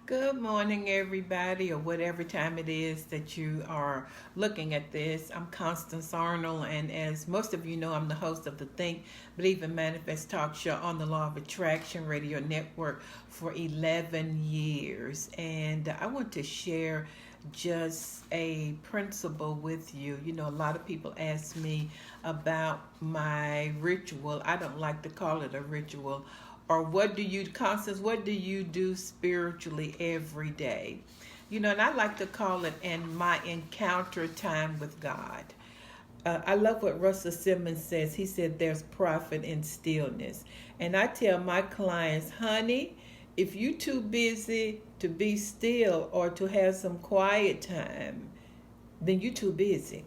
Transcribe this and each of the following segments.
Good morning, everybody, or whatever time it is that you are looking at this. I'm Constance Arnold, and as most of you know, I'm the host of the Think, Believe, and Manifest talk show on the Law of Attraction Radio Network for 11 years. And I want to share just a principle with you. You know, a lot of people ask me about my ritual. I don't like to call it a ritual, or Constance, what do you do spiritually every day? You know, and I like to call it in my encounter time with God. I love what Russell Simmons says. He said there's profit in stillness. And I tell my clients, honey, if you too busy to be still or to have some quiet time, then you too busy.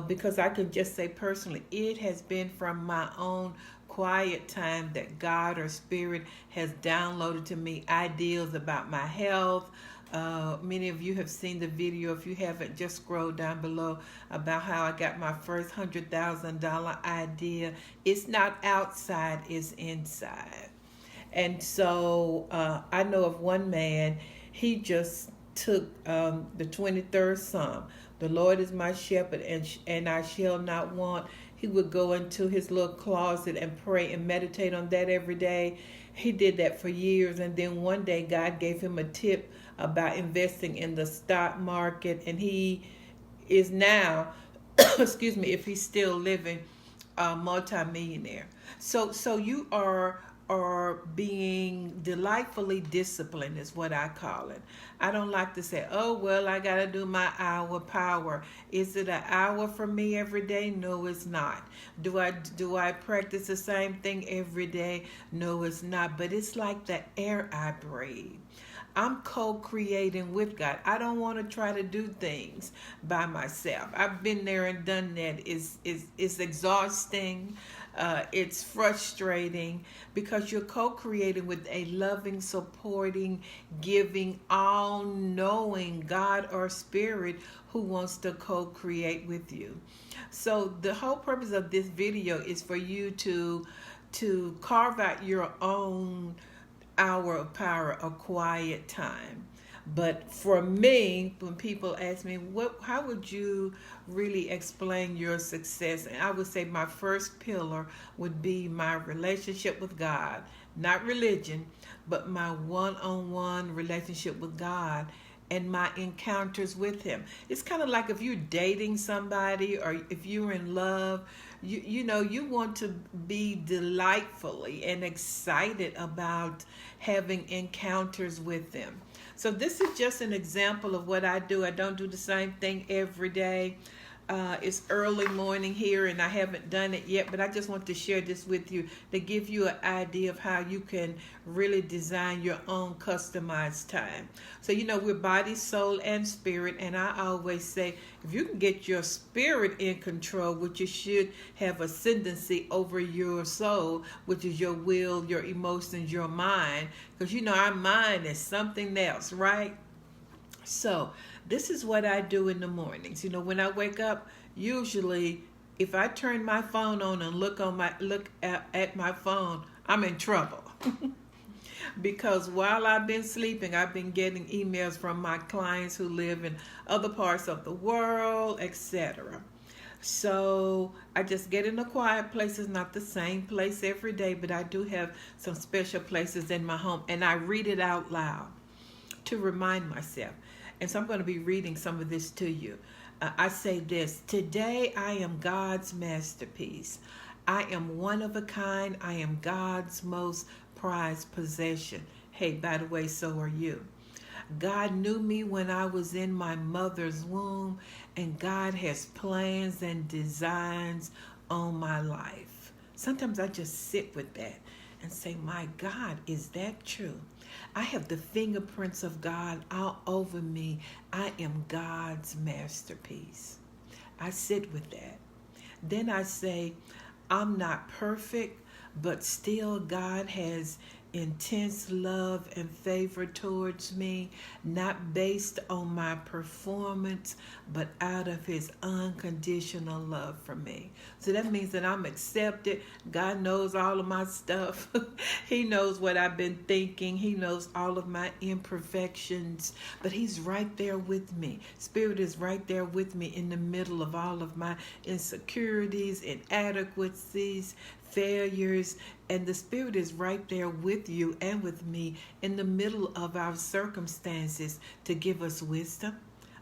Because I can just say personally, it has been from my own quiet time that God or Spirit has downloaded to me ideas about my health. Many of you have seen the video. If you haven't, just scroll down below about how I got my first $100,000 idea. It's not outside, it's inside. And so I know of one man, he just took the 23rd Psalm. The Lord is my shepherd, and I shall not want. He would go into his little closet and pray and meditate on that every day. He did that for years, and then one day God gave him a tip about investing in the stock market, and he is now, excuse me, if he's still living, a multimillionaire. So you are being delightfully disciplined is what I call it. I don't like to say, oh, well, I got to do my hour power. Is it an hour for me every day? No, it's not. Do I practice the same thing every day? No, it's not. But it's like the air I breathe. I'm co-creating with God. I don't want to try to do things by myself. I've been there and done that. It's exhausting. It's frustrating because you're co-creating with a loving, supporting, giving, all-knowing God or Spirit who wants to co-create with you. So the whole purpose of this video is for you to carve out your own hour of power, a quiet time. But for me, when people ask me, how would you really explain your success? And I would say my first pillar would be my relationship with God, not religion, but my one-on-one relationship with God and my encounters with him. It's kind of like if you're dating somebody or if you're in love, you want to be delightfully and excited about having encounters with them. So this is just an example of what I do. I don't do the same thing every day. It's early morning here and I haven't done it yet, but I just want to share this with you to give you an idea of how you can really design your own customized time. So, we're body, soul, and spirit, and I always say if you can get your spirit in control, which you should have ascendancy over your soul, which is your will, your emotions, your mind, because our mind is something else, right? So this is what I do in the mornings. When I wake up, usually if I turn my phone on and look at my phone, I'm in trouble. Because while I've been sleeping, I've been getting emails from my clients who live in other parts of the world, etc. So I just get in a quiet place. It's not the same place every day, but I do have some special places in my home, and I read it out loud to remind myself. And so I'm going to be reading some of this to you. I say this: today I am God's masterpiece. I am one of a kind. I am God's most prized possession. Hey, by the way, so are you. God knew me when I was in my mother's womb, and God has plans and designs on my life. Sometimes I just sit with that and say, my God, is that true? I have the fingerprints of God all over me. I am God's masterpiece. I sit with that. Then I say, I'm not perfect, but still God has intense love and favor towards me, not based on my performance, but out of his unconditional love for me. So that means that I'm accepted. God knows all of my stuff. He knows what I've been thinking. He knows all of my imperfections, but he's right there with me. Spirit is right there with me in the middle of all of my insecurities, inadequacies, failures, and the Spirit is right there with you and with me in the middle of our circumstances to give us wisdom,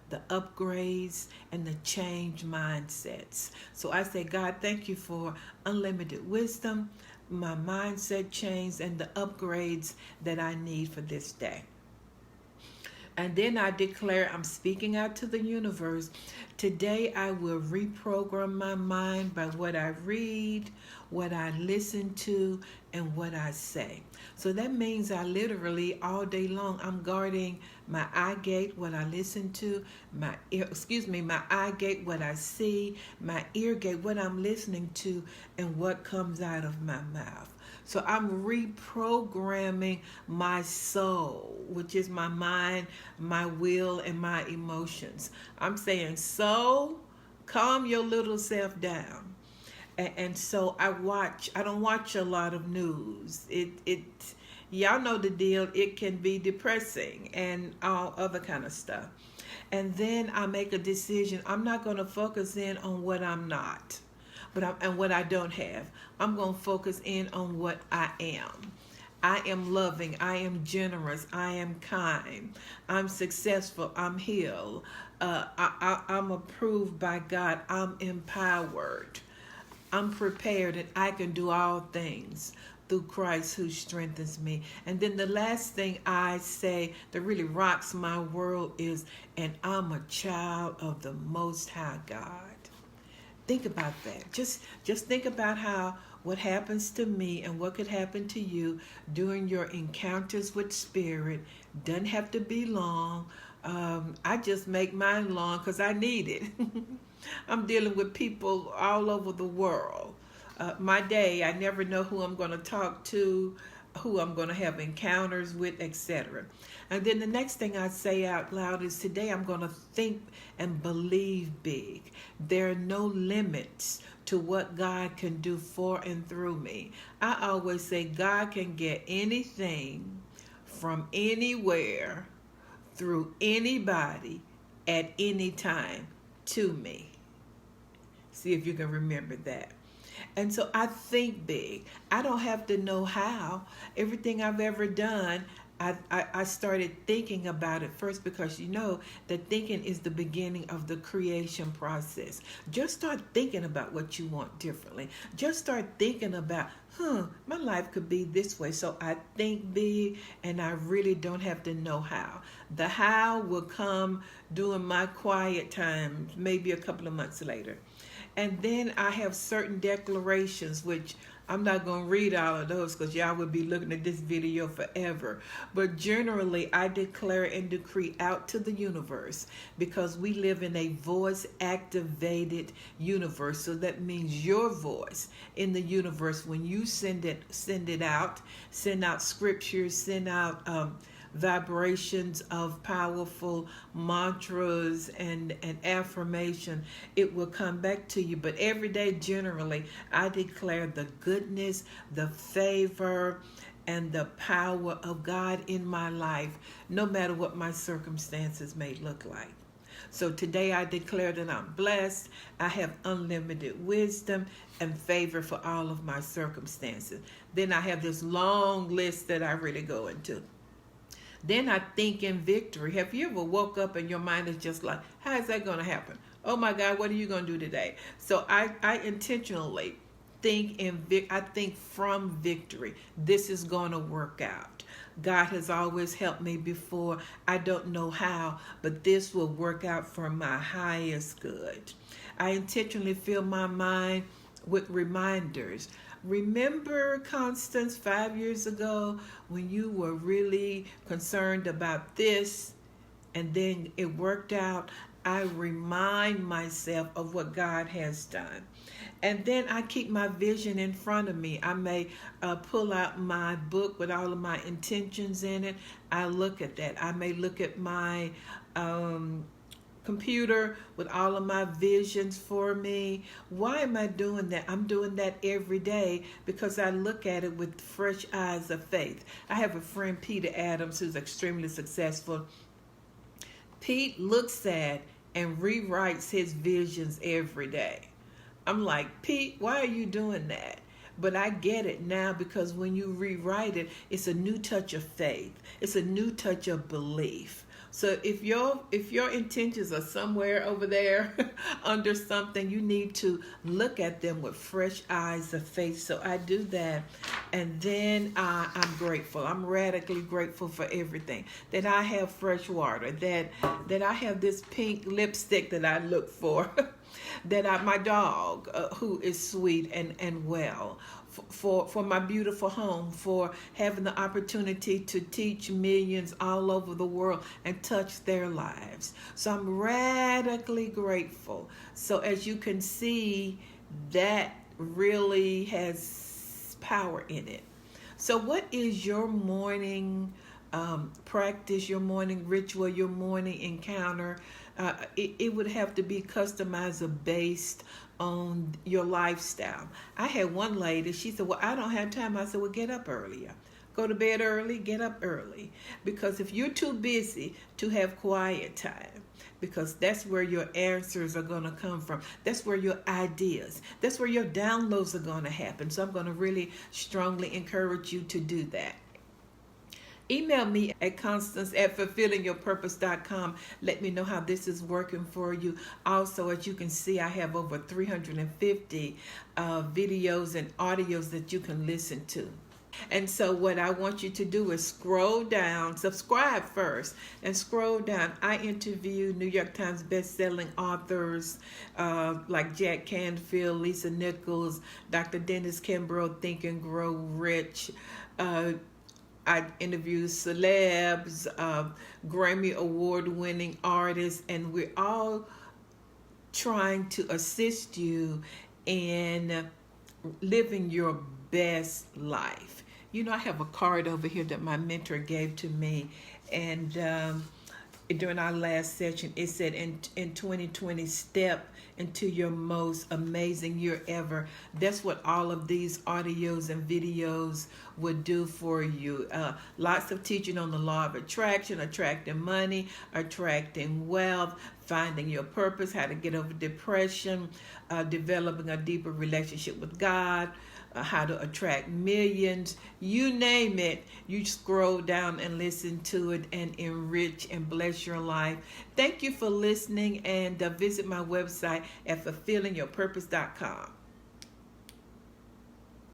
the upgrades, and the change mindsets. So I say, God, thank you for unlimited wisdom, my mindset change, and the upgrades that I need for this day. And then I declare, I'm speaking out to the universe. Today I will reprogram my mind by what I read, what I listen to, and what I say. So that means I literally all day long, I'm guarding my eye gate, what I listen to, my eye gate, what I see, my ear gate, what I'm listening to, and what comes out of my mouth. So I'm reprogramming my soul, which is my mind, my will, and my emotions. I'm saying, soul, calm your little self down. And so I don't watch a lot of news. Y'all know the deal. It can be depressing and all other kind of stuff. And then I make a decision. I'm not going to focus in on what I'm not, and what I don't have. I'm going to focus in on what I am. I am loving. I am generous. I am kind. I'm successful. I'm healed. I'm approved by God. I'm empowered. I'm prepared, and I can do all things through Christ who strengthens me. And then the last thing I say that really rocks my world is, and I'm a child of the Most High God. Think about that. Just think about how what happens to me and what could happen to you during your encounters with Spirit. Doesn't have to be long. I just make mine long because I need it. I'm dealing with people all over the world. My day, I never know who I'm going to talk to, who I'm going to have encounters with, etc. And then the next thing I say out loud is, today I'm going to think and believe big. There are no limits to what God can do for and through me. I always say God can get anything from anywhere through anybody at any time to me. See if you can remember that. And so I think big. I don't have to know how. Everything I've ever done, I started thinking about it first, because you know that thinking is the beginning of the creation process. Just start thinking about what you want differently. Just start thinking about, my life could be this way. So I think big, and I really don't have to know how. The how will come during my quiet times, maybe a couple of months later. And then I have certain declarations, which I'm not going to read all of those because y'all would be looking at this video forever. But generally, I declare and decree out to the universe, because we live in a voice-activated universe. So that means your voice in the universe, when you send it out, send out scriptures, send out vibrations of powerful mantras and affirmation, it will come back to you. But every day, generally, I declare the goodness, the favor, and the power of God in my life, no matter what my circumstances may look like. So today I declare that I'm blessed. I have unlimited wisdom and favor for all of my circumstances. Then I have this long list that I really go into. Then I think in victory. Have you ever woke up and your mind is just like, how is that going to happen? Oh my God, what are you going to do today? So I intentionally think I think from victory. This is going to work out. God has always helped me before. I don't know how, but this will work out for my highest good. I intentionally fill my mind with reminders. Remember, Constance, 5 years ago when you were really concerned about this, and then it worked out? I remind myself of what God has done. And then I keep my vision in front of me. I may pull out my book with all of my intentions in it. I look at that. I may look at my computer with all of my visions for me. Why am I doing that? I'm doing that every day because I look at it with fresh eyes of faith. I have a friend, Peter Adams, who's extremely successful. Pete looks at and rewrites his visions every day. I'm like, Pete, why are you doing that? But I get it now because when you rewrite it, it's a new touch of faith. It's a new touch of belief. So if your intentions are somewhere over there under something, you need to look at them with fresh eyes of faith. So I do that, and then I'm grateful. I'm radically grateful for everything. That I have fresh water. That I have this pink lipstick that I look for. That my dog, who is sweet and well, for my beautiful home, for having the opportunity to teach millions all over the world and touch their lives. So I'm radically grateful. So as you can see, that really has power in it. So what is your morning practice, your morning ritual, your morning encounter? It would have to be customized based on your lifestyle. I had one lady, she said, well, I don't have time. I said, well, get up earlier. Go to bed early, get up early. Because if you're too busy to have quiet time, because that's where your answers are going to come from. That's where your ideas, that's where your downloads are going to happen. So I'm going to really strongly encourage you to do that. Email me at Constance@fulfillingyourpurpose.com. Let me know how this is working for you. Also, as you can see, I have over 350 videos and audios that you can listen to. And so what I want you to do is scroll down, subscribe first, and scroll down. I interview New York Times best-selling authors like Jack Canfield, Lisa Nichols, Dr. Dennis Kimbrough, Think and Grow Rich. I interview celebs, Grammy Award-winning artists, and we're all trying to assist you in living your best life. You know, I have a card over here that my mentor gave to me, and during our last session, it said, in 2020, step into your most amazing year ever. That's what all of these audios and videos would do for you. Lots of teaching on the law of attraction, attracting money, attracting wealth, finding your purpose, how to get over depression, developing a deeper relationship with God, how to attract millions, you name it. You scroll down and listen to it and enrich and bless your life. Thank you for listening, and visit my website at fulfillingyourpurpose.com.